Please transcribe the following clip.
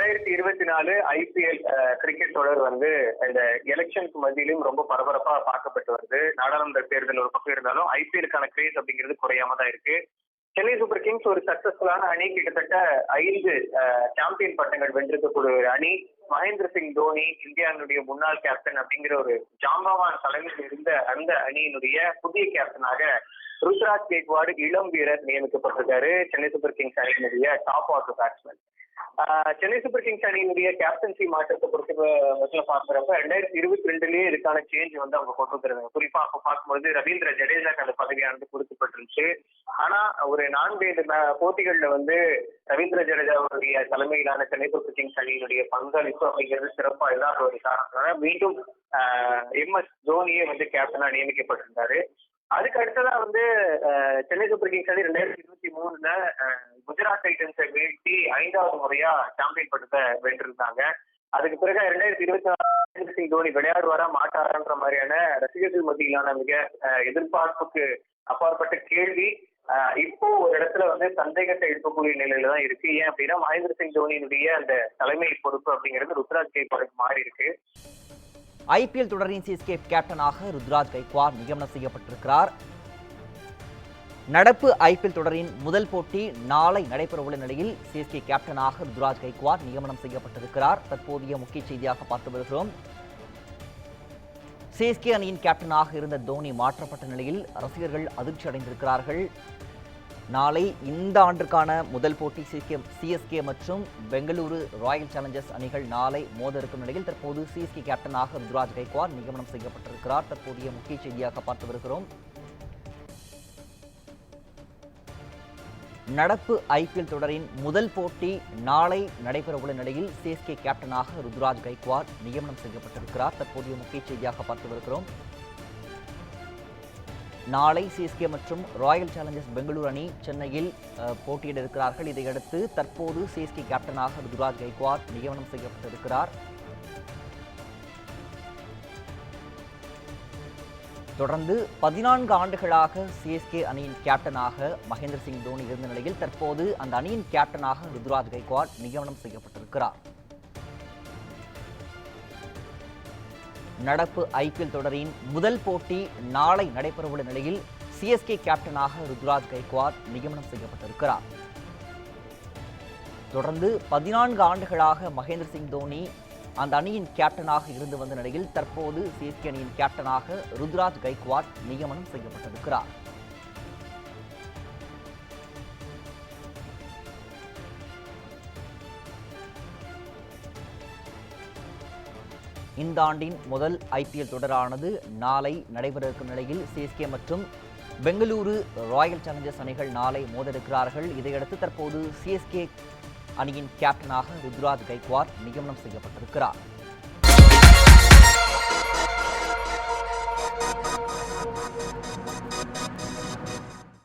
2024 IPL cricket தொடர் வந்து இந்த எலெக்ஷனுக்கு மத்தியிலும் ரொம்ப பரபரப்பா பார்க்கப்பட்டு வருது. நாடாளுமன்ற தேர்தல் ஒரு பக்கம் இருந்தாலும் ஐபிஎலுக்கான கிரேஸ் அப்படிங்கிறது குறையாம தான் இருக்கு. சென்னை சூப்பர் கிங்ஸ் ஒரு சக்சஸ்ஃபுல்லான அணி. கிட்டத்தட்ட 5 சாம்பியன் பட்டங்கள் வென்றிருக்கக்கூடிய ஒரு அணி. மகேந்திர சிங் தோனி, இந்தியாவினுடைய முன்னாள் கேப்டன் அப்படிங்கிற ஒரு ஜாம்பவான் தலைமையில் இருந்த அந்த அணியினுடைய புதிய கேப்டனாக ருத்ராஜ் கேக்வாட் இளம் வீரர் நியமிக்கப்பட்டிருக்காரு. சென்னை சூப்பர் கிங்ஸ் அணியினுடைய top order batsman. Chennai super kings அணியினுடைய கேப்டன்சி மாற்றத்தை பொறுத்த பாக்குறப்ப 2022லயே இதுக்கான சேஞ்ச் வந்து அவங்க கொண்டு வந்துருக்காங்க. குறிப்பா அப்ப பார்க்கும்போது ரவீந்திர ஜடேஜாக்கு அந்த பதவியானது கொடுக்கப்பட்டிருந்துச்சு. ஆனா ஒரு 4 போட்டிகள்ல வந்து ரவீந்திர ஜடேஜாவுடைய தலைமையிலான சென்னை சூப்பர் கிங்ஸ் அணியினுடைய பங்களிப்பு அப்படிங்கிறது சிறப்பா இல்லாத ஒரு காரணத்தினால மீண்டும் MS தோனியே வந்து கேப்டனா நியமிக்கப்பட்டிருந்தாரு. அதுக்கு அடுத்ததா வந்து சென்னை சூப்பர் கிங்ஸ் அணி 2023ல குஜராத் டைட்டன்ஸை வீழ்த்தி 5வது முறையா சாம்பியன் பட்டத்தை வென்றிருந்தாங்க. அதுக்கு பிறகு 2024 சிங் தோனி விளையாடுவாரா மாட்டாரான்ற மாதிரியான ரசிகர்கள் மத்தியிலான மிக எதிர்பார்ப்புக்கு அப்பாற்பட்ட கேள்வி இப்போ ஒரு இடத்துல வந்து சந்தேகத்தை எழுப்பக்கூடிய நிலையில தான் இருக்கு. ஏன் அப்படின்னா மகேந்திர சிங் தோனியினுடைய அந்த தலைமை பொறுப்பு அப்படிங்கிறது ருத்ராஜ் கைக்வாடுக்கு மாறி இருக்கு. ஐபிஎல் தொடரின் சிஎஸ்கே கேப்டனாக ருத்ராஜ் கைக்வாட் நியமனம் செய்யப்பட்டிருக்கிறார். நடப்பு ஐபிஎல் தொடரின் முதல் போட்டி நாளை நடைபெறவுள்ள நிலையில் சிஎஸ்கே கேப்டனாக ருத்ராஜ் கைக்வாட் நியமனம் செய்யப்பட்டிருக்கிறார். தற்போதைய முக்கிய செய்தியாக பார்த்து வருகிறோம். சிஎஸ்கே அணியின் கேப்டனாக இருந்த தோனி மாற்றப்பட்ட நிலையில் ரசிகர்கள் அதிர்ச்சி அடைந்திருக்கிறார்கள். நாளை இந்த ஆண்டுக்கான முதல் போட்டி சிஎஸ்கே மற்றும் பெங்களூரு ராயல் சேலஞ்சர்ஸ் அணிகள் நாளை மோத இருக்கும் நிலையில் தற்போது சிஎஸ்கே கேப்டனாக ருத்ராஜ் கைக்வாட் நியமனம் செய்யப்பட்டிருக்கிறார். தற்போதைய முக்கிய செய்தியாக பார்த்து வருகிறோம். நடப்பு ஐபிஎல் தொடரின் முதல் போட்டி நாளை நடைபெறவுள்ள நிலையில் சிஎஸ்கே கேப்டனாக ருத்ராஜ் கைக்வாட் நியமனம் செய்யப்பட்டிருக்கிறார். தற்போதைய முக்கிய செய்தியாக பார்த்து வருகிறோம். நாளை சிஎஸ்கே மற்றும் ராயல் சேலஞ்சர்ஸ் பெங்களூரு அணி சென்னையில் போட்டியிட இருக்கிறார்கள். இதையடுத்து தற்போது சிஎஸ்கே கேப்டனாக ருத்ராஜ் கைக்வாட் நியமனம் செய்யப்பட்டிருக்கிறார். தொடர்ந்து 14 ஆண்டுகளாக சிஎஸ்கே அணியின் கேப்டனாக மகேந்திர சிங் தோனி இருந்த நிலையில் தற்போது அந்த அணியின் கேப்டனாக ருத்ராஜ் கைக்வாட் நியமனம் செய்யப்பட்டிருக்கிறார். நடப்பு ஐபிஎல் தொடரின் முதல் போட்டி நாளை நடைபெறவுள்ள நிலையில் சிஎஸ்கே கேப்டனாக ருத்ராஜ் கைக்வாட் நியமனம் செய்யப்பட்டிருக்கிறார். தொடர்ந்து 14 ஆண்டுகளாக மகேந்திர சிங் தோனி அந்த அணியின் கேப்டனாக இருந்து வந்த நிலையில் தற்போது சிஎஸ்கே அணியின் கேப்டனாக ருத்ராஜ் கைக்வாட் நியமனம் செய்யப்பட்டிருக்கிறார். இந்த ஆண்டின் முதல் ஐபிஎல் தொடரானது நாளை நடைபெற இருக்கும் நிலையில் சிஎஸ்கே மற்றும் பெங்களூரு ராயல் சேலஞ்சர்ஸ் அணிகள் நாளை மோதிருக்கிறார்கள். இதையடுத்து தற்போது சிஎஸ்கே அணியின் கேப்டனாக ருத்ராஜ் கைக்வாட் நியமனம் செய்யப்பட்டிருக்கிறார்.